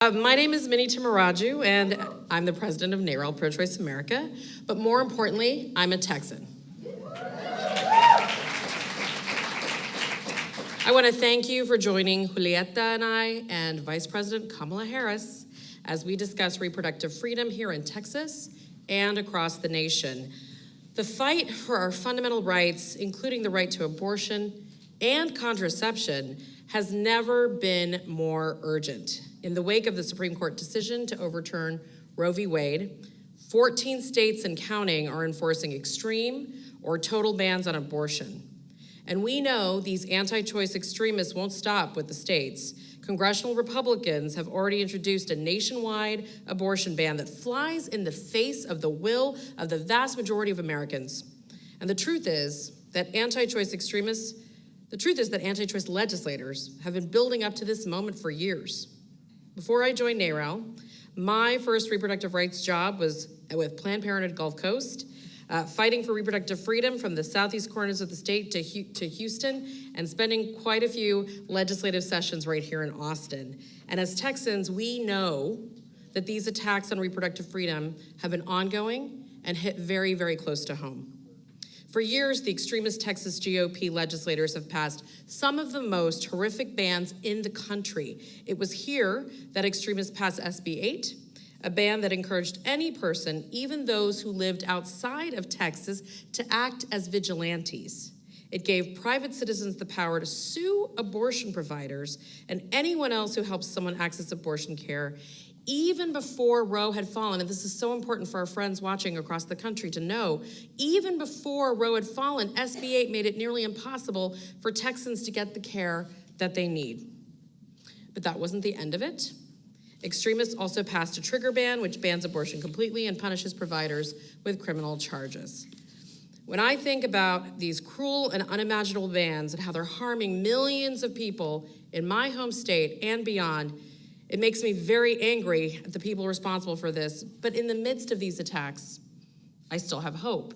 My name is Mini Timmaraju, and I'm the president of NARAL Pro-Choice America, but more importantly, I'm a Texan. I want to thank you for joining Julieta and I and Vice President Kamala Harris as we discuss reproductive freedom here in Texas and across the nation. The fight for our fundamental rights, including the right to abortion and contraception, has never been more urgent. In the wake of the Supreme Court decision to overturn Roe v. Wade, 14 states and counting are enforcing extreme or total bans on abortion. And we know these anti-choice extremists won't stop with the states. Congressional Republicans have already introduced a nationwide abortion ban that flies in the face of the will of the vast majority of Americans. And the truth is that anti-choice legislators have been building up to this moment for years. Before I joined NARAL, my first reproductive rights job was with Planned Parenthood Gulf Coast, fighting for reproductive freedom from the southeast corners of the state to Houston, and spending quite a few legislative sessions right here in Austin. And as Texans, we know that these attacks on reproductive freedom have been ongoing and hit very, very close to home. For years, the extremist Texas GOP legislators have passed some of the most horrific bans in the country. It was here that extremists passed SB 8, a ban that encouraged any person, even those who lived outside of Texas, to act as vigilantes. It gave private citizens the power to sue abortion providers and anyone else who helps someone access abortion care, even before Roe had fallen. And this is so important for our friends watching across the country to know, even before Roe had fallen, SB 8 made it nearly impossible for Texans to get the care that they need. But that wasn't the end of it. Extremists also passed a trigger ban, which bans abortion completely and punishes providers with criminal charges. When I think about these cruel and unimaginable bans and how they're harming millions of people in my home state and beyond, it makes me very angry at the people responsible for this. But in the midst of these attacks, I still have hope.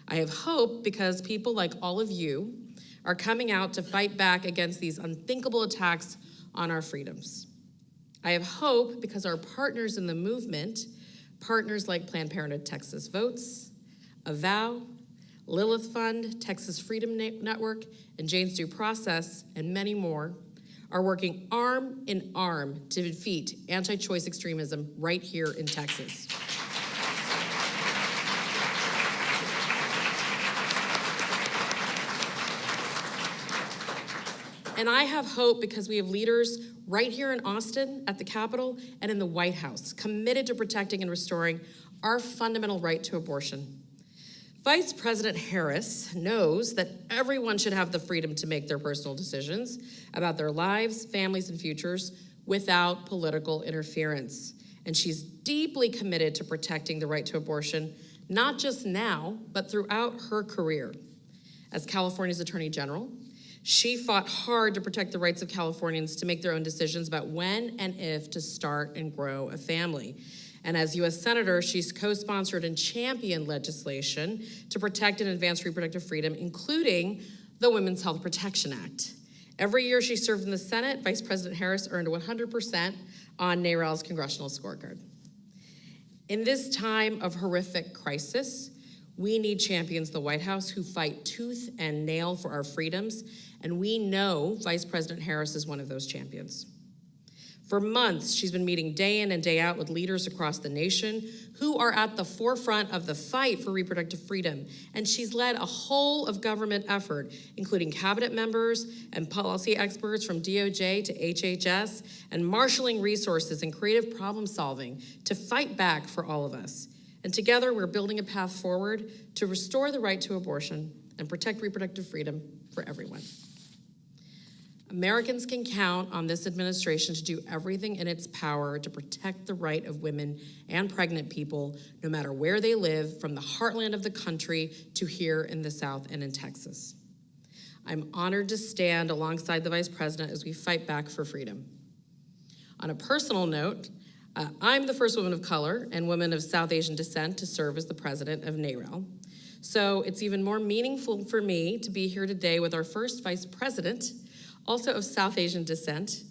I have hope because people like all of you are coming out to fight back against these unthinkable attacks on our freedoms. I have hope because our partners in the movement, partners like Planned Parenthood Texas Votes, Avow, Lilith Fund, Texas Freedom Network, and Jane's Due Process, and many more, are working arm in arm to defeat anti-choice extremism right here in Texas. And I have hope because we have leaders right here in Austin, at the Capitol, and in the White House, committed to protecting and restoring our fundamental right to abortion. Vice President Harris knows that everyone should have the freedom to make their personal decisions about their lives, families, and futures without political interference. And she's deeply committed to protecting the right to abortion, not just now, but throughout her career. As California's Attorney General, she fought hard to protect the rights of Californians to make their own decisions about when and if to start and grow a family. And as U.S. Senator, she's co-sponsored and championed legislation to protect and advance reproductive freedom, including the Women's Health Protection Act. Every year she served in the Senate, Vice President Harris earned 100% on NARAL's congressional scorecard. In this time of horrific crisis, we need champions in the White House who fight tooth and nail for our freedoms, and we know Vice President Harris is one of those champions. For months, she's been meeting day in and day out with leaders across the nation who are at the forefront of the fight for reproductive freedom. And she's led a whole of government effort, including cabinet members and policy experts from DOJ to HHS, and marshaling resources and creative problem solving to fight back for all of us. And together, we're building a path forward to restore the right to abortion and protect reproductive freedom for everyone. Americans can count on this administration to do everything in its power to protect the right of women and pregnant people, no matter where they live, from the heartland of the country to here in the South and in Texas. I'm honored to stand alongside the Vice President as we fight back for freedom. On a personal note, I'm the first woman of color and woman of South Asian descent to serve as the president of NARAL. So it's even more meaningful for me to be here today with our first vice president, also of South Asian descent,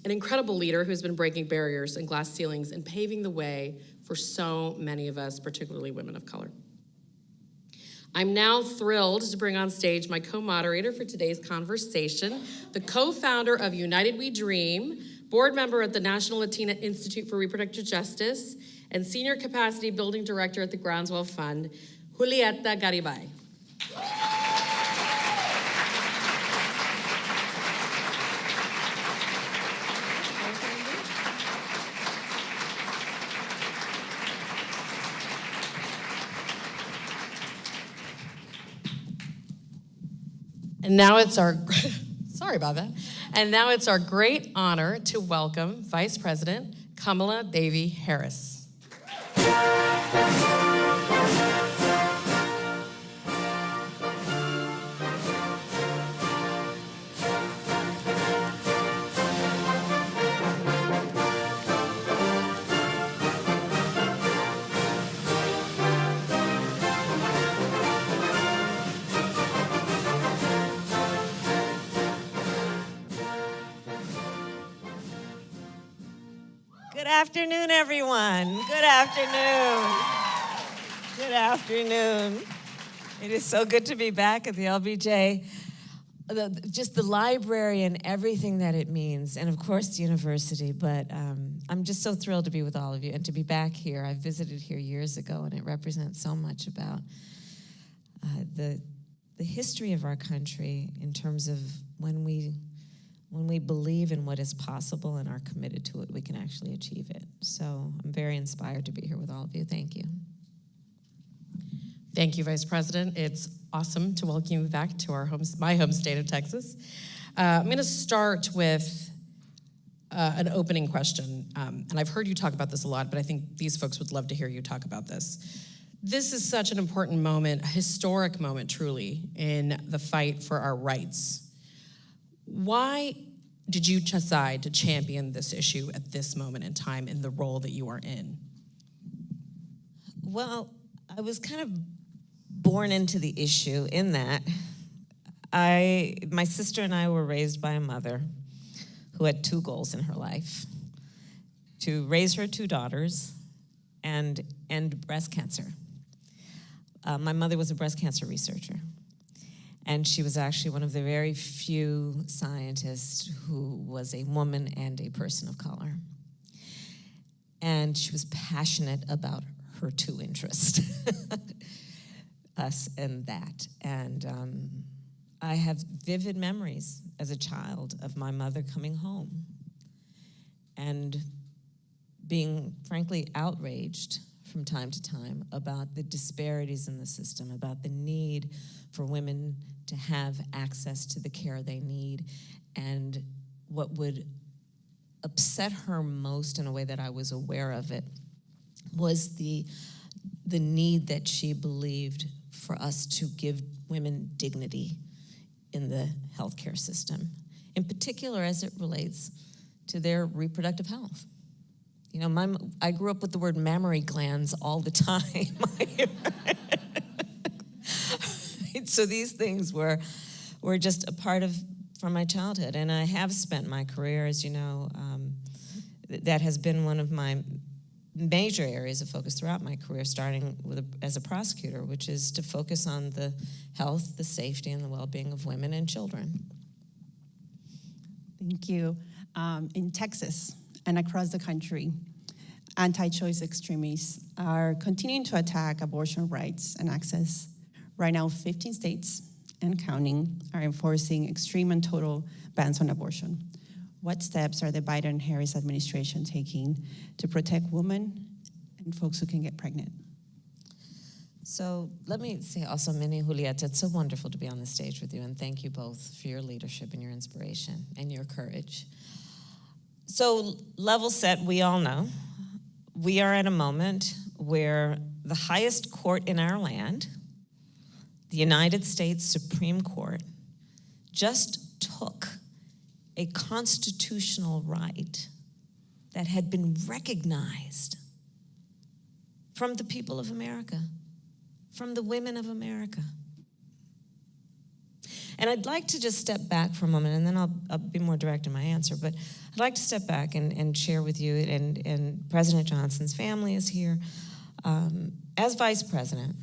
an incredible leader who's been breaking barriers and glass ceilings and paving the way for so many of us, particularly women of color. I'm now thrilled to bring on stage my co-moderator for today's conversation, the co-founder of United We Dream, board member at the National Latina Institute for Reproductive Justice, and Senior Capacity Building Director at the Groundswell Fund, Julieta Garibay. And now it's our, sorry about that. And now it's our great honor to welcome Vice President Kamala Devi Harris. Good afternoon, everyone. Good afternoon. Good afternoon. It is so good to be back at the LBJ. Just the library and everything that it means, and of course the university, but I'm just so thrilled to be with all of you and to be back here. I visited here years ago, and it represents so much about the history of our country in terms of when we believe in what is possible and are committed to it, we can actually achieve it. So I'm very inspired to be here with all of you. Thank you. Thank you, Vice President. It's awesome to welcome you back to my home state of Texas. I'm going to start with an opening question. And I've heard you talk about this a lot, but I think these folks would love to hear you talk about this. This is such an important moment, a historic moment, truly, in the fight for our rights. Why did you decide to champion this issue at this moment in time in the role that you are in? Well, I was kind of born into the issue in that my sister and I were raised by a mother who had two goals in her life: to raise her two daughters and end breast cancer. My mother was a breast cancer researcher. And she was actually one of the very few scientists who was a woman and a person of color. And she was passionate about her two interests, us and that. And I have vivid memories as a child of my mother coming home and being, frankly, outraged from time to time about the disparities in the system, about the need for women to have access to the care they need. And what would upset her most, in a way that I was aware of it, was the need that she believed for us to give women dignity in the healthcare system, in particular as it relates to their reproductive health. You know, I grew up with the word mammary glands all the time. So these things were just a part from my childhood, and I have spent my career, as you know, that has been one of my major areas of focus throughout my career, starting as a prosecutor, which is to focus on the health, the safety, and the well-being of women and children. Thank you. In Texas and across the country, anti-choice extremists are continuing to attack abortion rights and access. Right now, 15 states and counting are enforcing extreme and total bans on abortion. What steps are the Biden-Harris administration taking to protect women and folks who can get pregnant? So let me say also, Mini, Julieta, it's so wonderful to be on the stage with you, and thank you both for your leadership and your inspiration and your courage. So level set, we all know, we are at a moment where the highest court in our land, the United States Supreme Court, just took a constitutional right that had been recognized from the people of America, from the women of America. And I'd like to just step back for a moment, and then I'll be more direct in my answer, but I'd like to step back and share with you, and President Johnson's family is here. As Vice President,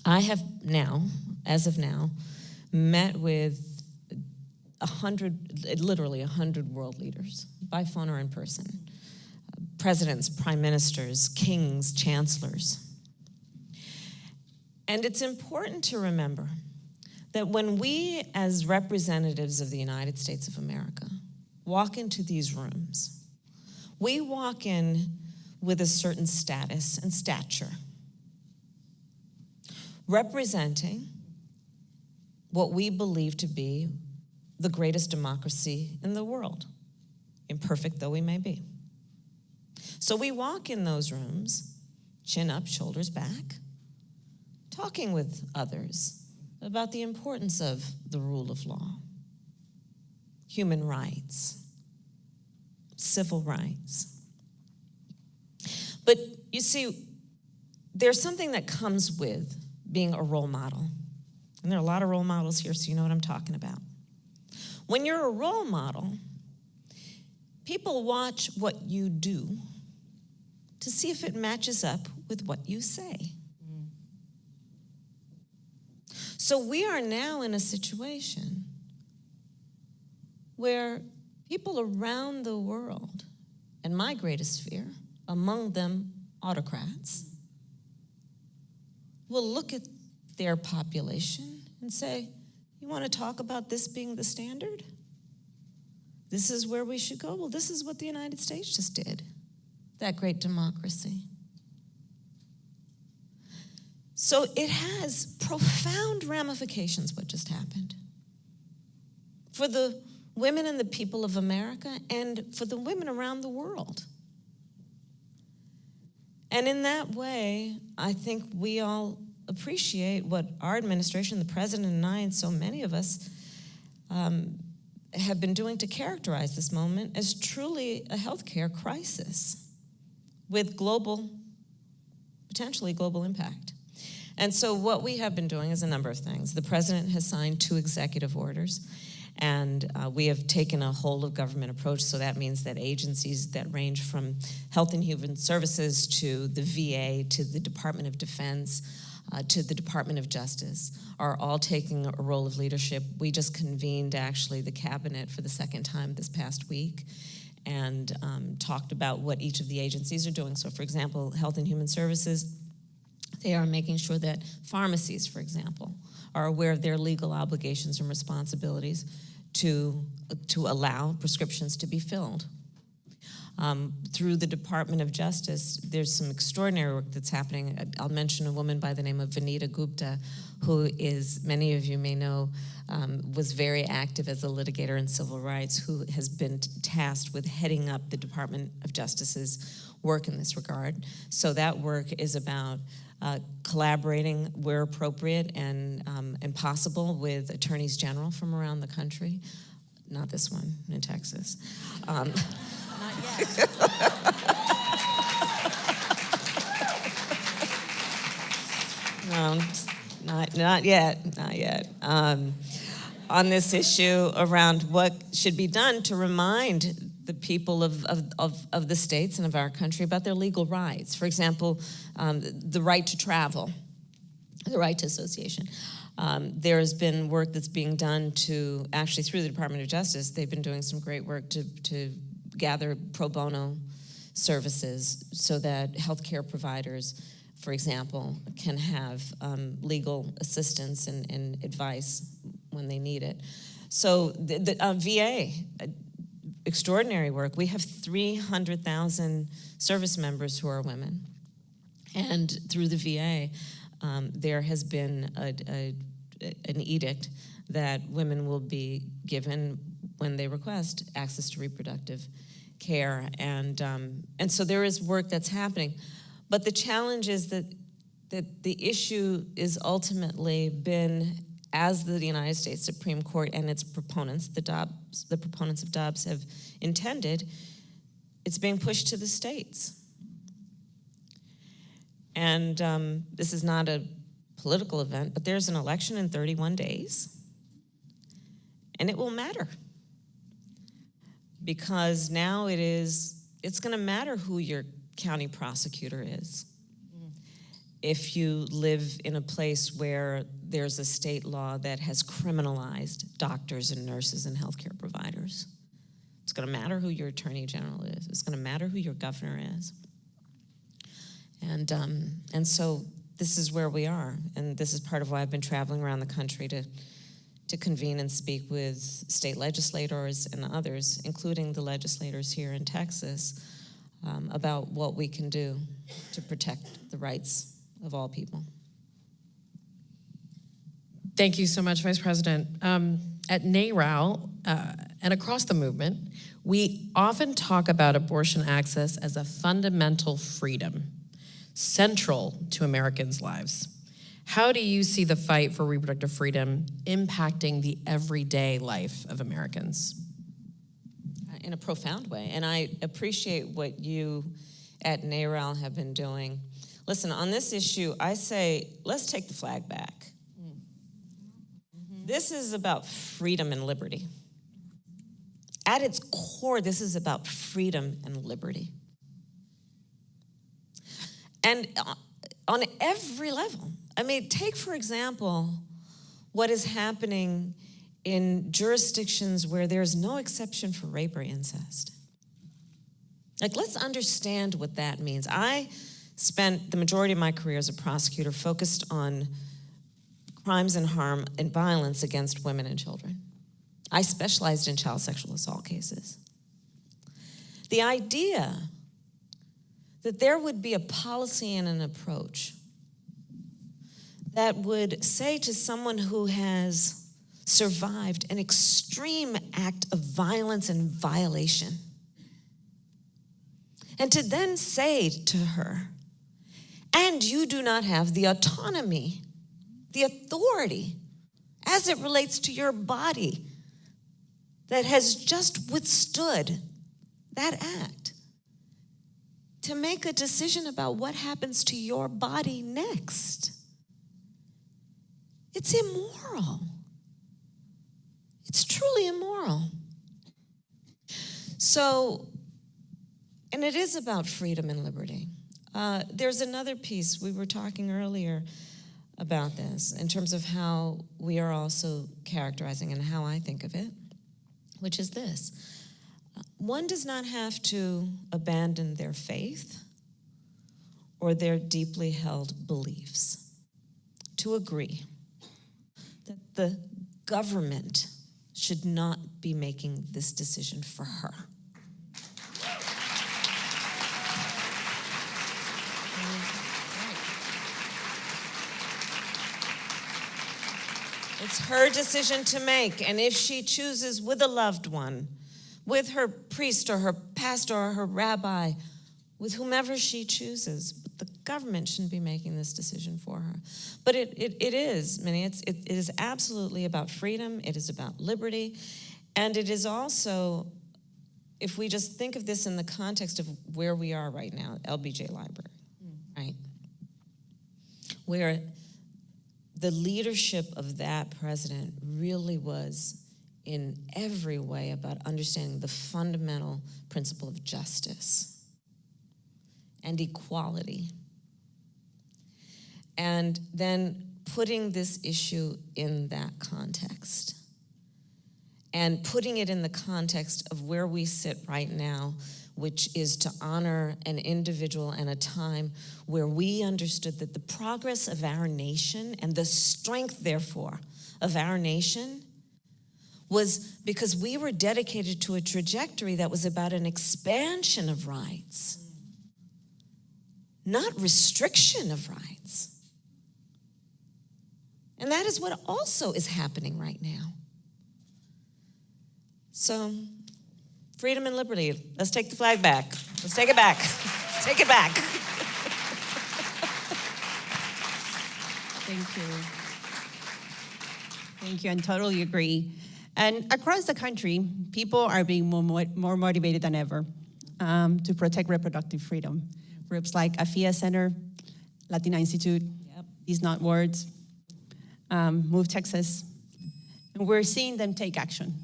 I have now, as of now, met with literally 100 world leaders, by phone or in person. Presidents, prime ministers, kings, chancellors. And it's important to remember that when we, as representatives of the United States of America, walk into these rooms, we walk in with a certain status and stature, representing what we believe to be the greatest democracy in the world, imperfect though we may be. So we walk in those rooms, chin up, shoulders back, talking with others about the importance of the rule of law, human rights, civil rights. But you see, there's something that comes with being a role model. And there are a lot of role models here, so you know what I'm talking about. When you're a role model, people watch what you do to see if it matches up with what you say. So we are now in a situation where people around the world, and my greatest fear, among them autocrats, will look at their population and say, you want to talk about this being the standard? This is where we should go? Well, this is what the United States just did, that great democracy. So it has profound ramifications, what just happened, for the women and the people of America and for the women around the world. And in that way, I think we all appreciate what our administration, the president and I, and so many of us have been doing to characterize this moment as truly a healthcare crisis with potentially global impact. And so what we have been doing is a number of things. The president has signed 2 executive orders, and we have taken a whole of government approach. So that means that agencies that range from Health and Human Services to the VA to the Department of Defense to the Department of Justice are all taking a role of leadership. We just convened actually the cabinet for the 2nd time this past week and talked about what each of the agencies are doing. So for example, Health and Human Services, they are making sure that pharmacies, for example, are aware of their legal obligations and responsibilities to allow prescriptions to be filled. Through the Department of Justice, there's some extraordinary work that's happening. I'll mention a woman by the name of Vanita Gupta, who is, many of you may know, was very active as a litigator in civil rights, who has been tasked with heading up the Department of Justice's work in this regard. So that work is about collaborating where appropriate and possible with attorneys general from around the country. Not this one in Texas. Not yet. No, not yet. On this issue around what should be done to remind the people of the states and of our country about their legal rights. For example, the right to travel, the right to association. There has been work that's being done to, actually through the Department of Justice, they've been doing some great work to gather pro bono services so that healthcare providers, for example, can have legal assistance and advice when they need it. So the VA, extraordinary work. We have 300,000 service members who are women. And through the VA, there has been an edict that women will be given, when they request, access to reproductive care. And so there is work that's happening. But the challenge is that the issue is ultimately been, as the United States Supreme Court and its proponents, the proponents of Dobbs have intended, it's being pushed to the states. And this is not a political event, but there's an election in 31 days. And it will matter. Because now it's going to matter who your county prosecutor is. If you live in a place where there's a state law that has criminalized doctors and nurses and healthcare providers, it's going to matter who your attorney general is. It's going to matter who your governor is. And so this is where we are, and this is part of why I've been traveling around the country to convene and speak with state legislators and others, including the legislators here in Texas, about what we can do to protect the rights of all people. Thank you so much, Vice President. At NARAL and across the movement, we often talk about abortion access as a fundamental freedom, central to Americans' lives. How do you see the fight for reproductive freedom impacting the everyday life of Americans? In a profound way, and I appreciate what you at NARAL have been doing. Listen, on this issue, I say, let's take the flag back. This is about freedom and liberty. At its core, this is about freedom and liberty. And on every level. I mean, take, for example, what is happening in jurisdictions where there's no exception for rape or incest. Like, let's understand what that means. I spent the majority of my career as a prosecutor focused on crimes and harm and violence against women and children. I specialized in child sexual assault cases. The idea that there would be a policy and an approach that would say to someone who has survived an extreme act of violence and violation, and to then say to her, and you do not have the autonomy, the authority, as it relates to your body that has just withstood that act, to make a decision about what happens to your body next. It's immoral. It's truly immoral. So, and it is about freedom and liberty. There's another piece, we were talking earlier about this in terms of how we are also characterizing and how I think of it, which is this. One does not have to abandon their faith or their deeply held beliefs to agree that the government should not be making this decision for her. It's her decision to make, and if she chooses with a loved one, with her priest or her pastor or her rabbi, with whomever she chooses, but the government shouldn't be making this decision for her. But it is, Minnie, it is absolutely about freedom, it is about liberty, and it is also, if we just think of this in the context of where we are right now, LBJ Library, right? Where the leadership of that president really was in every way about understanding the fundamental principle of justice and equality. And then putting this issue in that context and putting it in the context of where we sit right now, which is to honor an individual and a time where we understood that the progress of our nation and the strength, therefore, of our nation was because we were dedicated to a trajectory that was about an expansion of rights, not restriction of rights. And that is what also is happening right now. So, freedom and liberty. Let's take the flag back. Let's take it back. Let's take it back. Thank you. Thank you, I totally agree. And across the country, people are being more motivated than ever to protect reproductive freedom. Groups like AFIA Center, Latina Institute, These Not Words, Move Texas. And we're seeing them take action,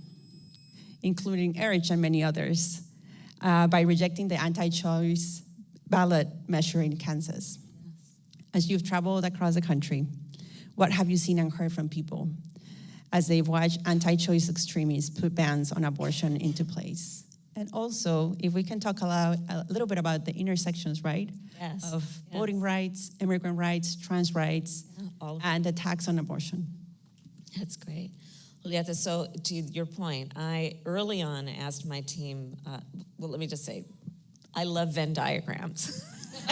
including Erich and many others, by rejecting the anti-choice ballot measure in Kansas. As you've traveled across the country, what have you seen and heard from people as they've watched anti-choice extremists put bans on abortion into place? And also, if we can talk a little bit about the intersections, right? Yes. Of voting rights, immigrant rights, trans rights, and attacks on abortion. That's great. Julieta, so to your point, I early on asked my team, well, let me just say, I love Venn diagrams.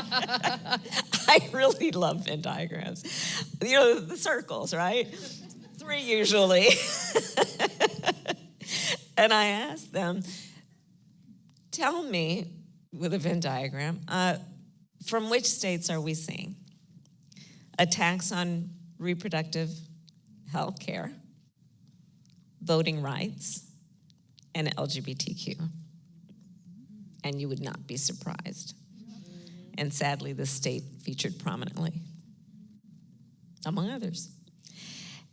I really love Venn diagrams. You know, the circles, right? 3 usually. And I asked them, tell me, with a Venn diagram, from which states are we seeing attacks on reproductive health care, voting rights, and LGBTQ? And you would not be surprised. And sadly, the state featured prominently, among others.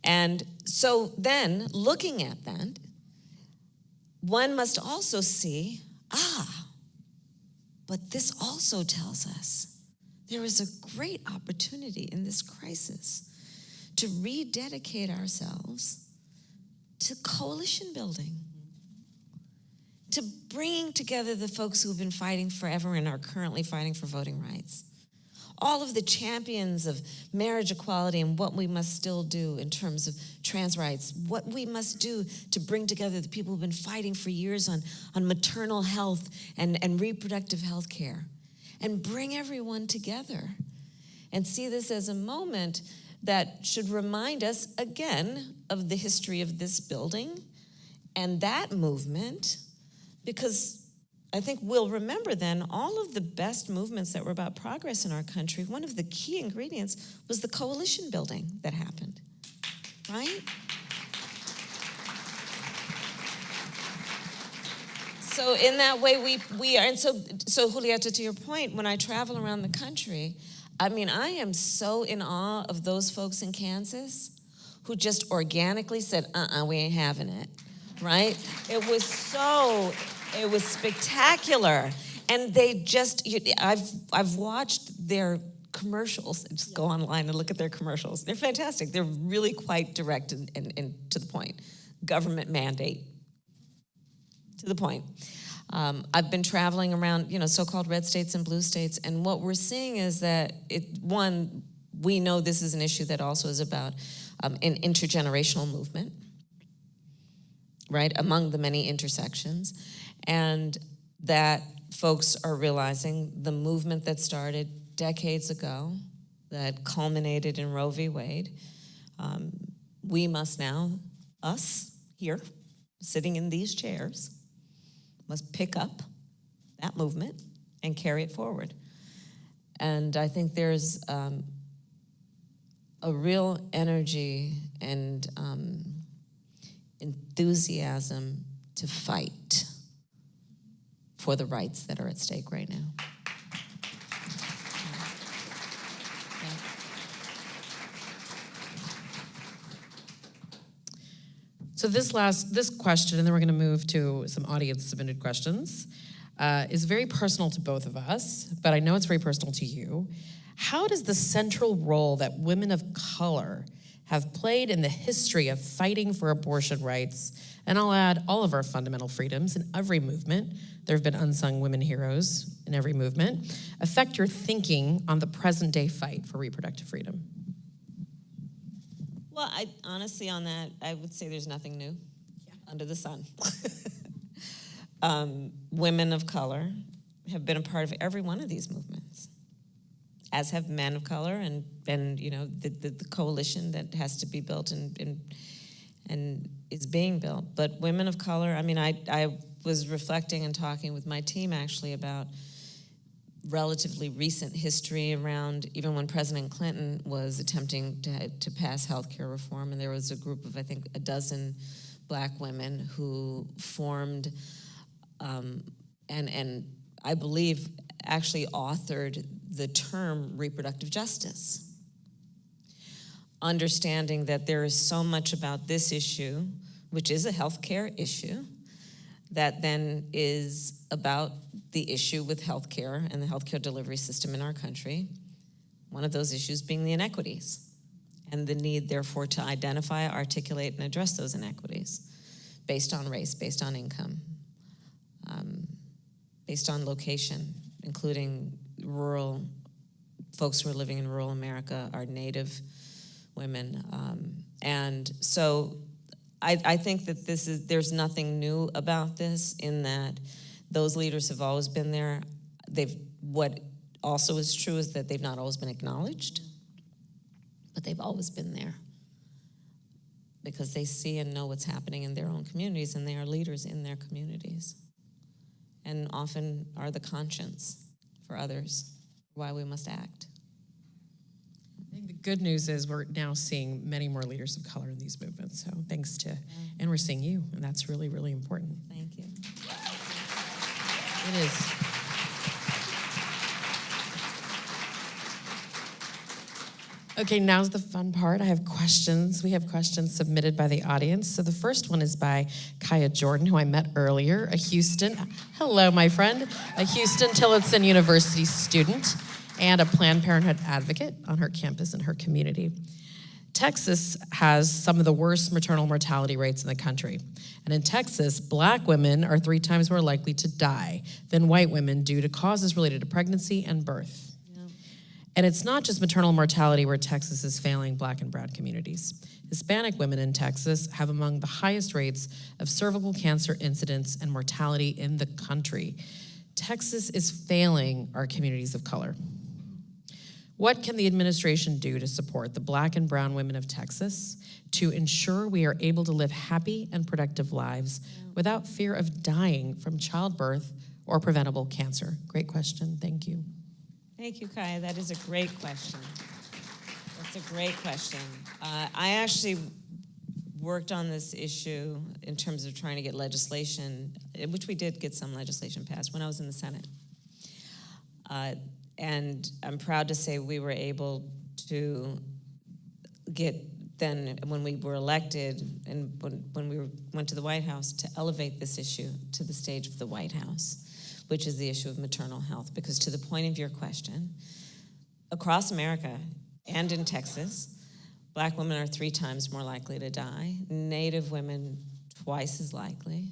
And so then, looking at that, one must also see, but this also tells us there is a great opportunity in this crisis to rededicate ourselves to coalition building, to bringing together the folks who have been fighting forever and are currently fighting for voting rights. All of the champions of marriage equality and what we must still do in terms of trans rights, what we must do to bring together the people who've been fighting for years on maternal health and reproductive health care, and bring everyone together and see this as a moment that should remind us again of the history of this building and that movement, because I think we'll remember then all of the best movements that were about progress in our country. One of the key ingredients was the coalition building that happened, right? So in that way, we are, and so Julieta, to your point, when I travel around the country, I mean, I am so in awe of those folks in Kansas who just organically said, we ain't having it, right? It was spectacular. And they just, I've watched their commercials. Just go online and look at their commercials. They're fantastic. They're really quite direct and to the point. Government mandate, to the point. I've been traveling around, so-called red states and blue states, and what we're seeing is that, we know this is an issue that also is about an intergenerational movement, right, among the many intersections, and that folks are realizing the movement that started decades ago, that culminated in Roe v. Wade, we must now, us here, sitting in these chairs, must pick up that movement and carry it forward. And I think there's a real energy and enthusiasm to fight for the rights that are at stake right now. So this question, and then we're going to move to some audience-submitted questions, is very personal to both of us, but I know it's very personal to you. How does the central role that women of color have played in the history of fighting for abortion rights, and I'll add all of our fundamental freedoms in every movement, there have been unsung women heroes in every movement, affect your thinking on the present-day fight for reproductive freedom? Well, honestly, on that, I would say there's nothing new under the sun. Women of color have been a part of every one of these movements, as have men of color, and the coalition that has to be built and is being built. But women of color, I mean, I was reflecting and talking with my team actually about relatively recent history around even when President Clinton was attempting to pass health care reform, and there was a group of, I think, a dozen Black women who formed and I believe actually authored the term reproductive justice. understanding that there is so much about this issue, which is a healthcare issue, that then is about the issue with healthcare and the healthcare delivery system in our country. One of those issues being the inequities, and the need, therefore, to identify, articulate, and address those inequities based on race, based on income, based on location, including rural folks who are living in rural America, our Native women. And so I think that there's nothing new about this, in that those leaders have always been there. What also is true is that they've not always been acknowledged, but they've always been there because they see and know what's happening in their own communities, and they are leaders in their communities, and often are the conscience for others why we must act. I think the good news is we're now seeing many more leaders of color in these movements. So thanks to, and we're seeing you, and that's really, really important. Thank you. It is. Okay, now's the fun part. I have questions. We have questions submitted by the audience. So the first one is by Kaya Jordan, who I met earlier, a Houston, hello, my friend, a Houston Tillotson University student and a Planned Parenthood advocate on her campus and her community. Texas has some of the worst maternal mortality rates in the country. And in Texas, Black women are 3 times more likely to die than white women due to causes related to pregnancy and birth. And it's not just maternal mortality where Texas is failing Black and brown communities. Hispanic women in Texas have among the highest rates of cervical cancer incidence and mortality in the country. Texas is failing our communities of color. What can the administration do to support the Black and brown women of Texas to ensure we are able to live happy and productive lives without fear of dying from childbirth or preventable cancer? Great question, thank you. Thank you, Kaya. That is a great question. That's a great question. I actually worked on this issue in terms of trying to get legislation, which we did get some legislation passed when I was in the Senate. And I'm proud to say we were able to get, then when we were elected and when we went to the White House, to elevate this issue to the stage of the White House, which is the issue of maternal health. Because to the point of your question, across America and in Texas, Black women are 3 times more likely to die, Native women twice as likely,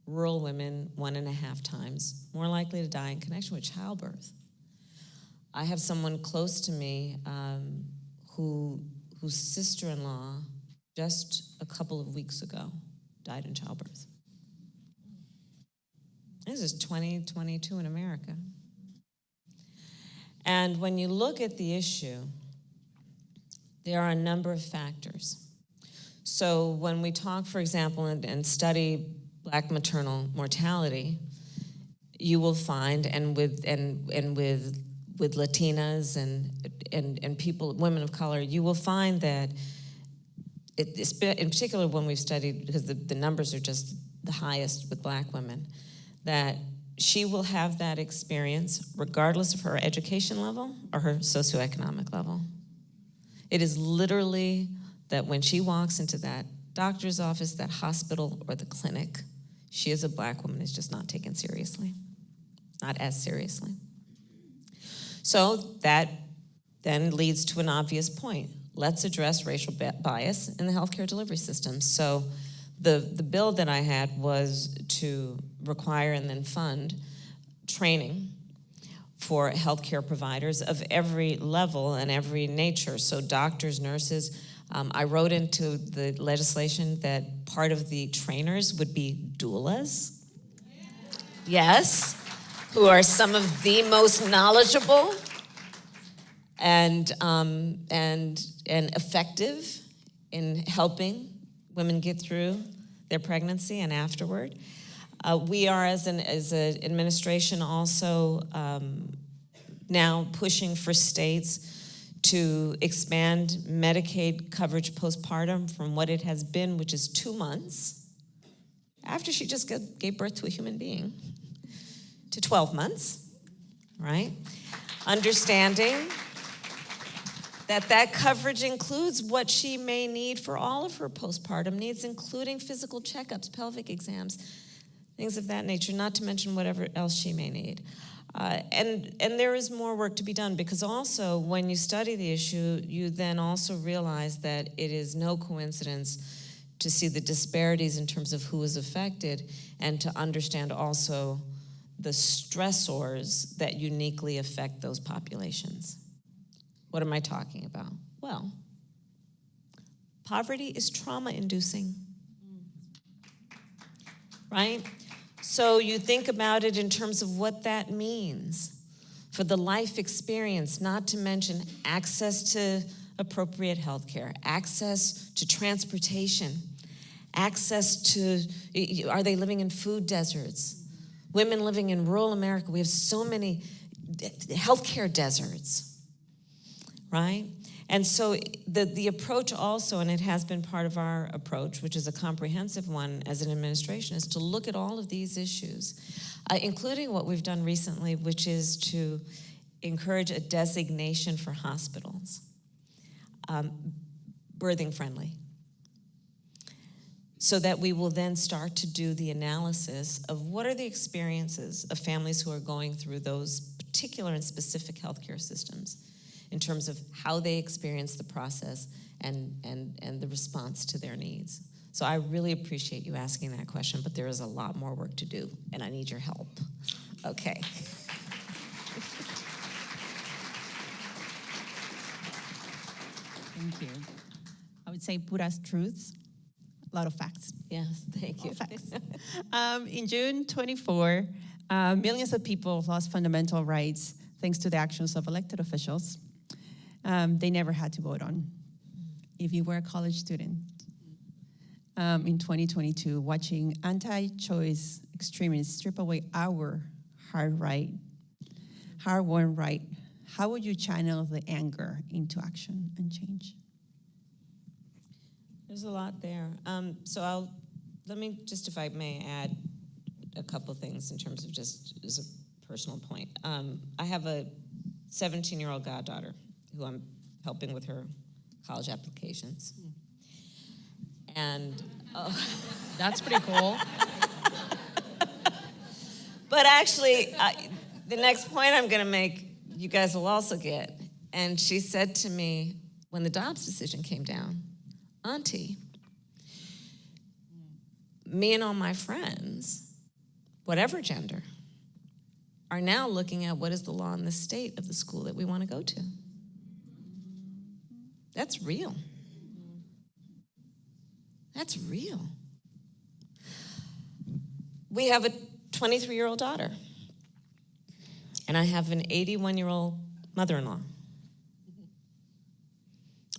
rural women 1.5 times more likely to die in connection with childbirth. I have someone close to me whose sister-in-law just a couple of weeks ago died in childbirth. This is 2022 in America. And when you look at the issue, there are a number of factors. So when we talk, for example, and study Black maternal mortality, you will find, and with Latinas and people, women of color, you will find that, in particular when we've studied, because the numbers are just the highest with Black women, that she will have that experience regardless of her education level or her socioeconomic level. It is literally that when she walks into that doctor's office, that hospital, or the clinic, she is a Black woman, is just not taken seriously, not as seriously. So that then leads to an obvious point. Let's address racial bias in the healthcare delivery system. So the bill that I had was to require and then fund training for healthcare providers of every level and every nature. So doctors, nurses. I wrote into the legislation that part of the trainers would be doulas. Yes, who are some of the most knowledgeable and effective in helping women get through their pregnancy and afterward. We are, as an administration, also now pushing for states to expand Medicaid coverage postpartum from what it has been, which is 2 months, after she just gave birth to a human being, to 12 months, right? Understanding that coverage includes what she may need for all of her postpartum needs, including physical checkups, pelvic exams, things of that nature, not to mention whatever else she may need. And there is more work to be done, because also when you study the issue, you then also realize that it is no coincidence to see the disparities in terms of who is affected, and to understand also the stressors that uniquely affect those populations. What am I talking about? Well, poverty is trauma-inducing, right? So you think about it in terms of what that means for the life experience, not to mention access to appropriate health care, access to transportation, access to, are they living in food deserts? Women living in rural America, we have so many healthcare deserts, right? And so the approach also, and it has been part of our approach, which is a comprehensive one as an administration, is to look at all of these issues, including what we've done recently, which is to encourage a designation for hospitals, birthing friendly, so that we will then start to do the analysis of what are the experiences of families who are going through those particular and specific healthcare systems, in terms of how they experience the process and the response to their needs. So I really appreciate you asking that question, but there is a lot more work to do, and I need your help. Okay. Thank you. I would say puras truths, a lot of facts. Yes, thank you. Facts. In June 24, millions of people lost fundamental rights thanks to the actions of elected officials they never had to vote on. If you were a college student in 2022, watching anti-choice extremists strip away our hard-won right, how would you channel the anger into action and change? There's a lot there. Let me just, if I may, add a couple things in terms of just as a personal point. I have a 17-year-old goddaughter who I'm helping with her college applications. And That's pretty cool. but actually, the next point I'm going to make, you guys will also get. And she said to me, when the Dobbs decision came down, Auntie, me and all my friends, whatever gender, are now looking at what is the law in the state of the school that we want to go to. That's real. That's real. We have a 23-year-old daughter, and I have an 81-year-old mother-in-law.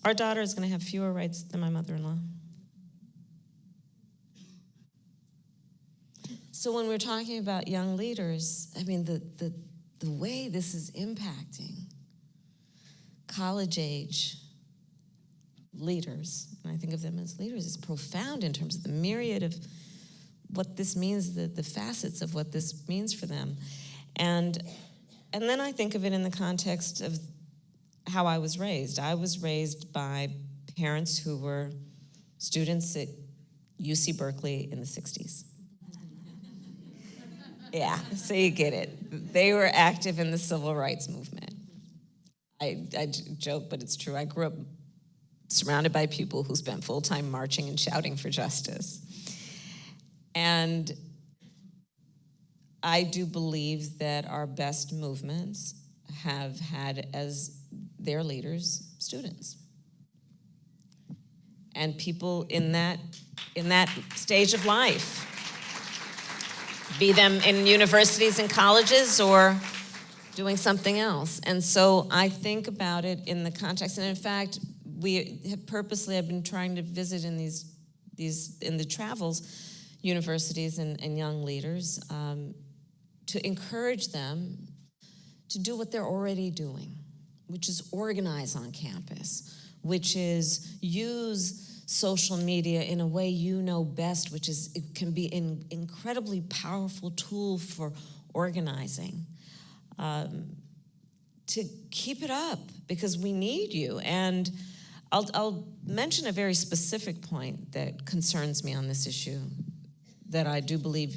Our daughter is going to have fewer rights than my mother-in-law. So when we're talking about young leaders, I mean, the way this is impacting college-age leaders, and I think of them as leaders, is profound in terms of the myriad of what this means, the facets of what this means for them. And then I think of it in the context of how I was raised. I was raised by parents who were students at UC Berkeley in the 60s. Yeah, so you get it. They were active in the civil rights movement. I joke, but it's true. I grew up surrounded by people who spent full time marching and shouting for justice. And I do believe that our best movements have had as their leaders students. And people in that stage of life, be them in universities and colleges or doing something else. And so I think about it in the context, and in fact, we have purposely have been trying to visit in in the travels, universities and young leaders to encourage them to do what they're already doing, which is organize on campus, which is use social media in a way you know best, which is it can be an incredibly powerful tool for organizing, to keep it up, because we need you. And I'll mention a very specific point that concerns me on this issue that I do believe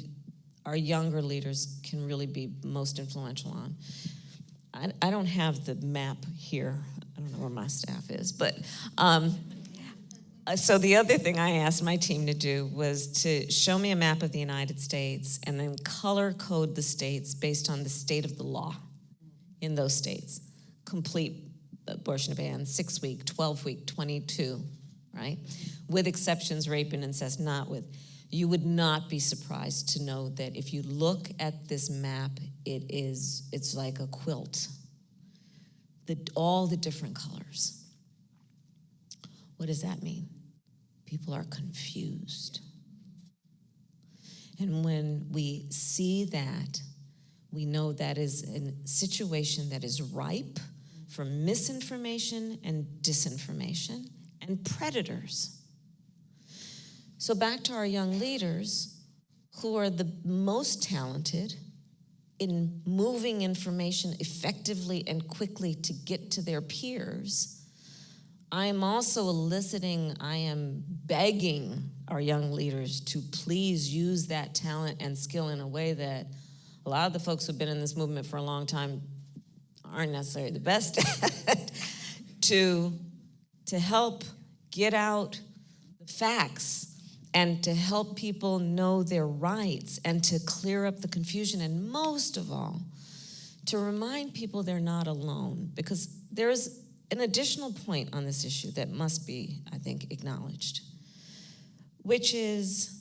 our younger leaders can really be most influential on. I don't have the map here. I don't know where my staff is, but so the other thing I asked my team to do was to show me a map of the United States and then color code the states based on the state of the law in those states. Complete abortion ban, 6-week, 12-week, 22, right? With exceptions, rape and incest, not with. You would not be surprised to know that if you look at this map, it's like a quilt. All the different colors. What does that mean? People are confused. And when we see that, we know that is a situation that is ripe for misinformation and disinformation and predators. So back to our young leaders, who are the most talented in moving information effectively and quickly to get to their peers. I am also I am begging our young leaders to please use that talent and skill in a way that a lot of the folks who've been in this movement for a long time aren't necessarily the best at, to help get out the facts and to help people know their rights and to clear up the confusion, and most of all, to remind people they're not alone, because there's an additional point on this issue that must be, I think, acknowledged, which is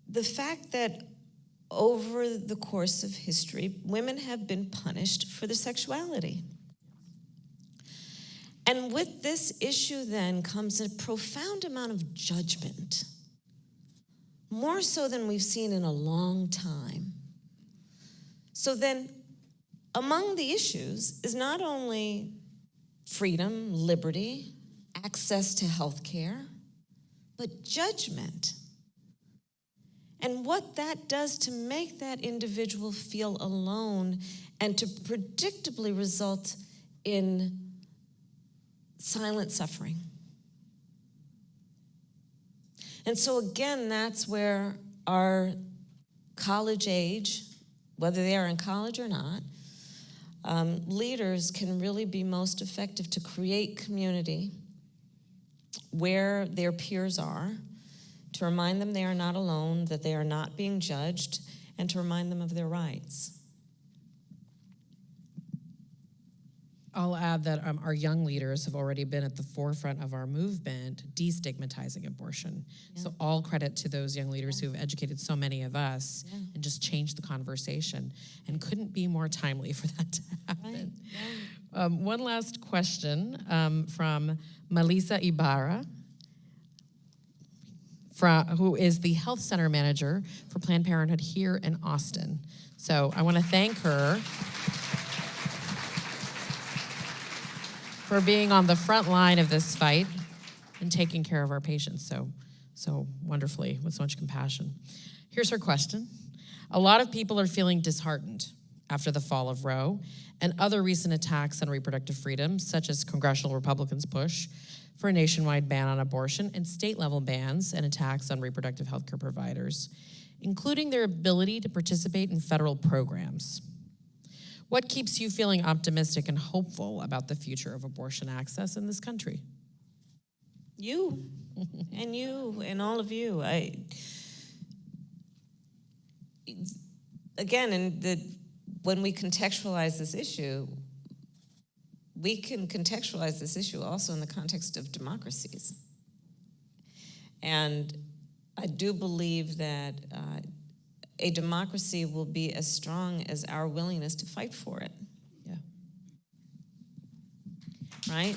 the fact that over the course of history, women have been punished for their sexuality. And with this issue then comes a profound amount of judgment, more so than we've seen in a long time. So then, among the issues is not only freedom, liberty, access to health care, but judgment. And what that does to make that individual feel alone and to predictably result in silent suffering. And so again, that's where our college age, whether they are in college or not, leaders can really be most effective to create community where their peers are, to remind them they are not alone, that they are not being judged, and to remind them of their rights. I'll add that our young leaders have already been at the forefront of our movement destigmatizing abortion. Yeah. So all credit to those young leaders who have educated so many of us and just changed the conversation, and couldn't be more timely for that to happen. Right. Yeah. One last question from Melissa Ibarra, who is the health center manager for Planned Parenthood here in Austin. So I want to thank her for being on the front line of this fight and taking care of our patients so wonderfully, with so much compassion. Here's her question. A lot of people are feeling disheartened after the fall of Roe and other recent attacks on reproductive freedom, such as congressional Republicans' push for a nationwide ban on abortion and state-level bans and attacks on reproductive health care providers, including their ability to participate in federal programs. What keeps you feeling optimistic and hopeful about the future of abortion access in this country? You, and all of you. When we contextualize this issue, we can contextualize this issue also in the context of democracies. And I do believe that a democracy will be as strong as our willingness to fight for it. Yeah. Right?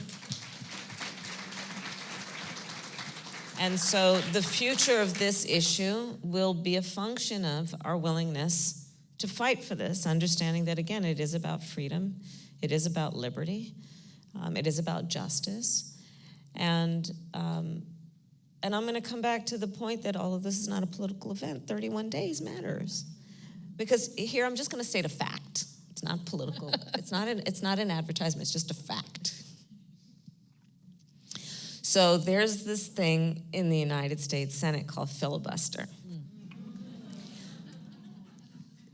And so the future of this issue will be a function of our willingness to fight for this, understanding that, again, it is about freedom, it is about liberty, it is about justice. And I'm going to come back to the point that all of this is not a political event. 31 days matters. Because here, I'm just going to state a fact. It's not political. It's not an advertisement. It's just a fact. So there's this thing in the United States Senate called filibuster.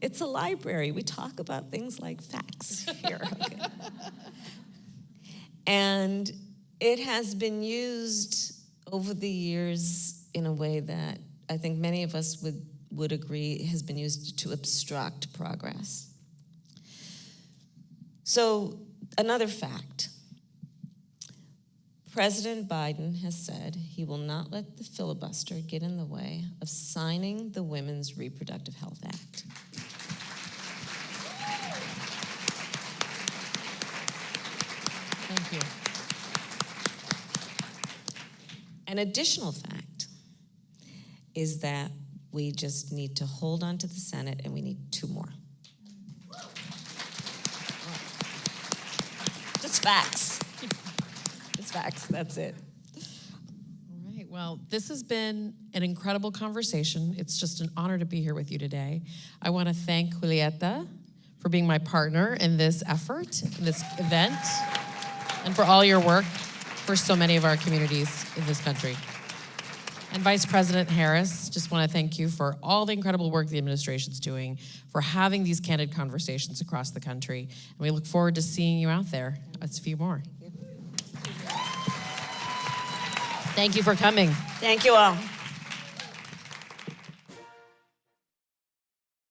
It's a library. We talk about things like facts here. Okay. And it has been used over the years in a way that I think many of us would agree has been used to obstruct progress. So another fact. President Biden has said he will not let the filibuster get in the way of signing the Women's Reproductive Health Act. Thank you. An additional fact is that we just need to hold on to the Senate, and we need 2 more. Just facts. Just facts, that's it. All right, well, this has been an incredible conversation. It's just an honor to be here with you today. I want to thank Julieta for being my partner in this effort, in this event, and for all your work for so many of our communities in this country. And Vice President Harris, just want to thank you for all the incredible work the administration's doing, for having these candid conversations across the country. And we look forward to seeing you out there. Let's a few more. Thank you for coming. Thank you all.